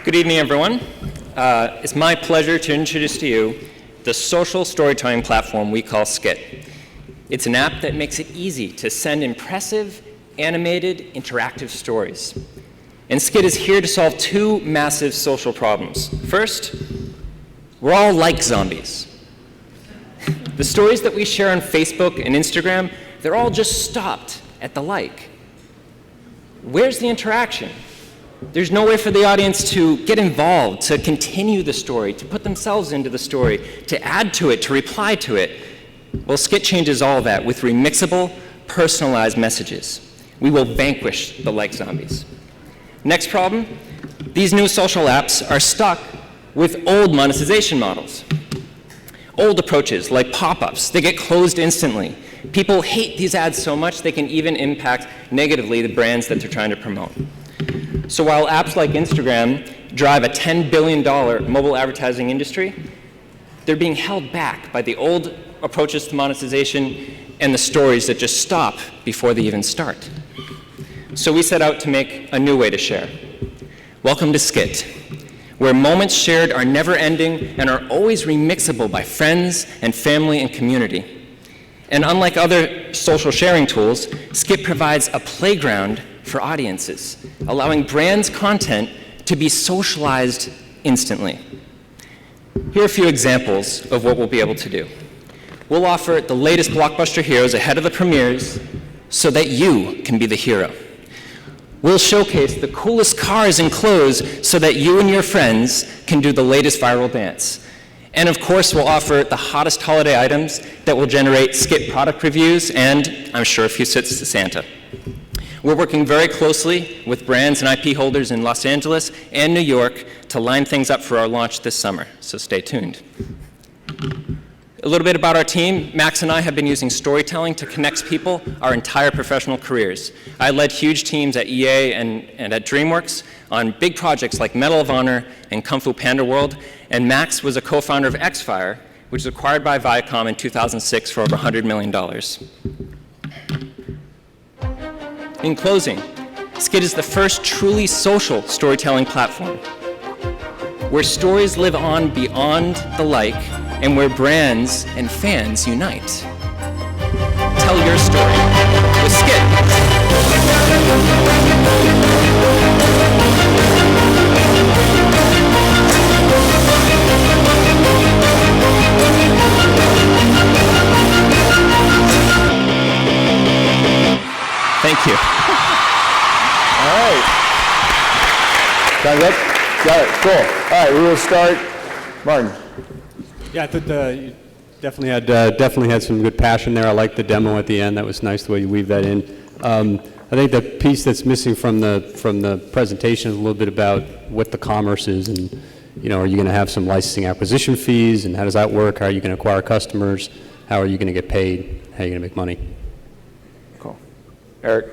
Good evening, everyone. It's my pleasure to introduce to you the social storytelling platform we call Skit. It's an app that makes it easy to send impressive, animated, interactive stories. And Skit is here to solve two massive social problems. First, we're all like zombies. The stories that we share on Facebook and Instagram, they're all just stopped at the like. Where's the interaction? There's no way for the audience to get involved, to continue the story, to put themselves into the story, to add to it, to reply to it. Well, Skit changes all that with remixable, personalized messages. We will vanquish the like zombies. Next problem, these new social apps are stuck with old monetization models. Old approaches like pop-ups, they get closed instantly. People hate these ads so much they can even impact negatively the brands that they're trying to promote. So while apps like Instagram drive a $10 billion mobile advertising industry, they're being held back by the old approaches to monetization and the stories that just stop before they even start. So we set out to make a new way to share. Welcome to Skit, where moments shared are never ending and are always remixable by friends and family and community. And unlike other social sharing tools, Skit provides a playground for audiences, allowing brands' content to be socialized instantly. Here are a few examples of what we'll be able to do. We'll offer the latest blockbuster heroes ahead of the premieres so that you can be the hero. We'll showcase the coolest cars and clothes so that you and your friends can do the latest viral dance. And of course, we'll offer the hottest holiday items that will generate Skit product reviews and, I'm sure, a few sits to Santa. We're working very closely with brands and IP holders in Los Angeles and New York to line things up for our launch this summer, so stay tuned. A little bit about our team. Max and I have been using storytelling to connect people our entire professional careers. I led huge teams at EA and at DreamWorks on big projects like Medal of Honor and Kung Fu Panda World, and Max was a co-founder of Xfire, which was acquired by Viacom in 2006 for over $100 million. In closing, Skit is the first truly social storytelling platform, where stories live on beyond the like, and where brands and fans unite. Tell your story with Skit. Thank you. All right. Got it. Cool. All right, we will start. Martin. Yeah, I thought you definitely had some good passion there. I liked the demo at the end. That was nice the way you weave that in. I think the piece that's missing from the presentation is a little bit about what the commerce is, and are you going to have some licensing acquisition fees, and how does that work? How are you going to acquire customers? How are you going to get paid? How are you going to make money? Cool. Eric.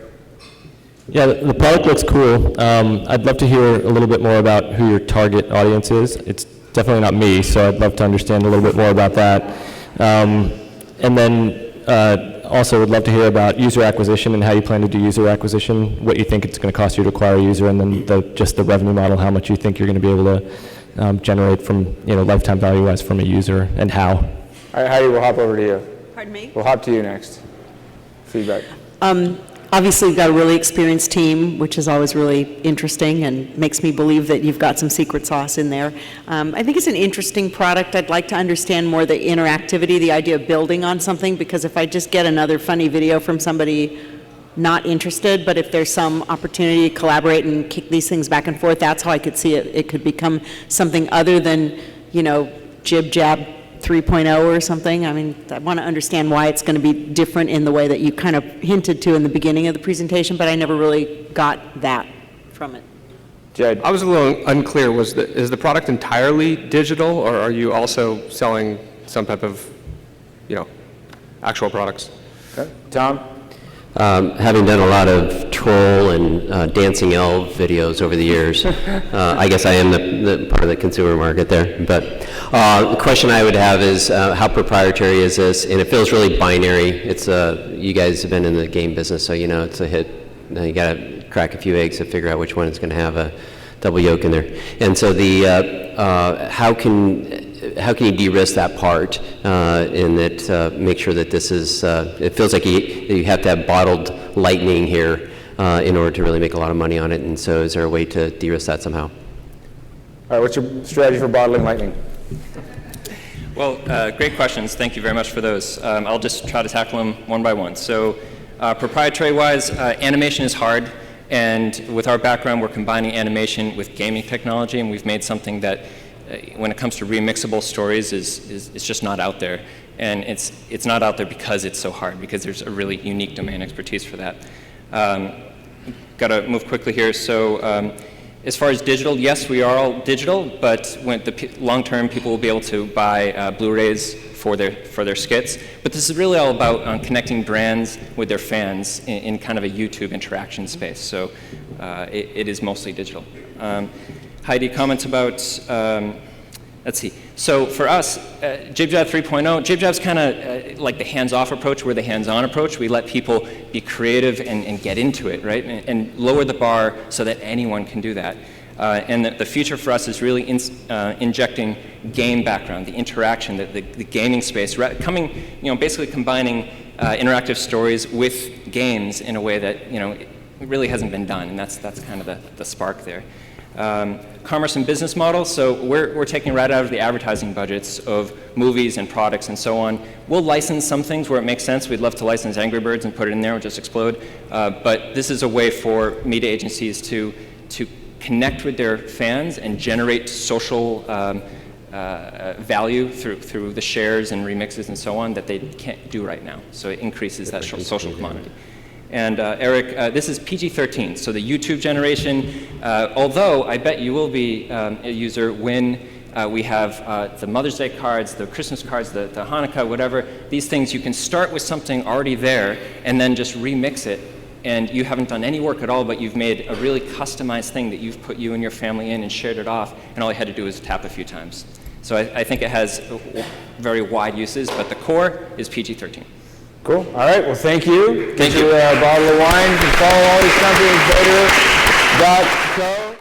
Yeah, the product looks cool. I'd love to hear a little bit more about who your target audience is. It's definitely not me, so I'd love to understand a little bit more about that. And then also would love to hear about user acquisition and how you plan to do user acquisition, what you think it's going to cost you to acquire a user, and then just the revenue model, how much you think you're going to be able to generate from lifetime value-wise from a user, and how. All right, Heidi, we'll hop over to you. Pardon me? We'll hop to you next. Feedback. Obviously, you've got a really experienced team, which is always really interesting and makes me believe that you've got some secret sauce in there. I think it's an interesting product. I'd like to understand more the interactivity, the idea of building on something, because if I just get another funny video from somebody not interested, but if there's some opportunity to collaborate and kick these things back and forth, that's how I could see it. It could become something other than, jib jab 3.0 or something. I mean, I want to understand why it's going to be different in the way that you kind of hinted to in the beginning of the presentation, but I never really got that from it. Jed. I was a little unclear. Is the product entirely digital, or are you also selling some type of, actual products? Okay. Tom? Having done a lot of troll and dancing elf videos over the years, I guess I am the part of the consumer market there. But the question I would have is how proprietary is this? And it feels really binary. It's you guys have been in the game business, so it's a hit you got to crack a few eggs to figure out which one is going to have a double yolk in there. And so how can you de-risk that part and that make sure that this is, it feels like you have to have bottled lightning here in order to really make a lot of money on it, and so is there a way to de-risk that somehow? All right, what's your strategy for bottling lightning? Well, great questions. Thank you very much for those. I'll just try to tackle them one by one. So proprietary-wise, animation is hard. And with our background, we're combining animation with gaming technology, and we've made something that, when it comes to remixable stories, is just not out there. And it's not out there because it's so hard, because there's a really unique domain expertise for that. Got to move quickly here. So as far as digital, yes, we are all digital, but when long term, people will be able to buy Blu-rays for their skits. But this is really all about connecting brands with their fans in kind of a YouTube interaction space. So it is mostly digital. Heidi, comments about, let's see. So for us, JibJab 3.0, JibJab's kind of like the hands-off approach. We're the hands-on approach. We let people be creative and get into it, right? And lower the bar so that anyone can do that. And the future for us is really injecting game background, the interaction, the gaming space, basically combining interactive stories with games in a way that it really hasn't been done, and that's kind of the spark there. Commerce and business models, so we're taking right out of the advertising budgets of movies and products and so on. We'll license some things where it makes sense. We'd love to license Angry Birds and put it in there, it'll just explode. But this is a way for media agencies to connect with their fans and generate social value through the shares and remixes and so on that they can't do right now. So it increases that social commodity. And Eric, this is PG-13, so the YouTube generation, although I bet you will be a user when we have the Mother's Day cards, the Christmas cards, the Hanukkah, whatever. These things, you can start with something already there and then just remix it. And you haven't done any work at all, but you've made a really customized thing that you've put you and your family in and shared it off, and all you had to do is tap a few times. So I think it has very wide uses, but the core is PG-13. Cool. All right. Well, thank you. Get you a bottle of wine. You can follow all these companies, Vator.co.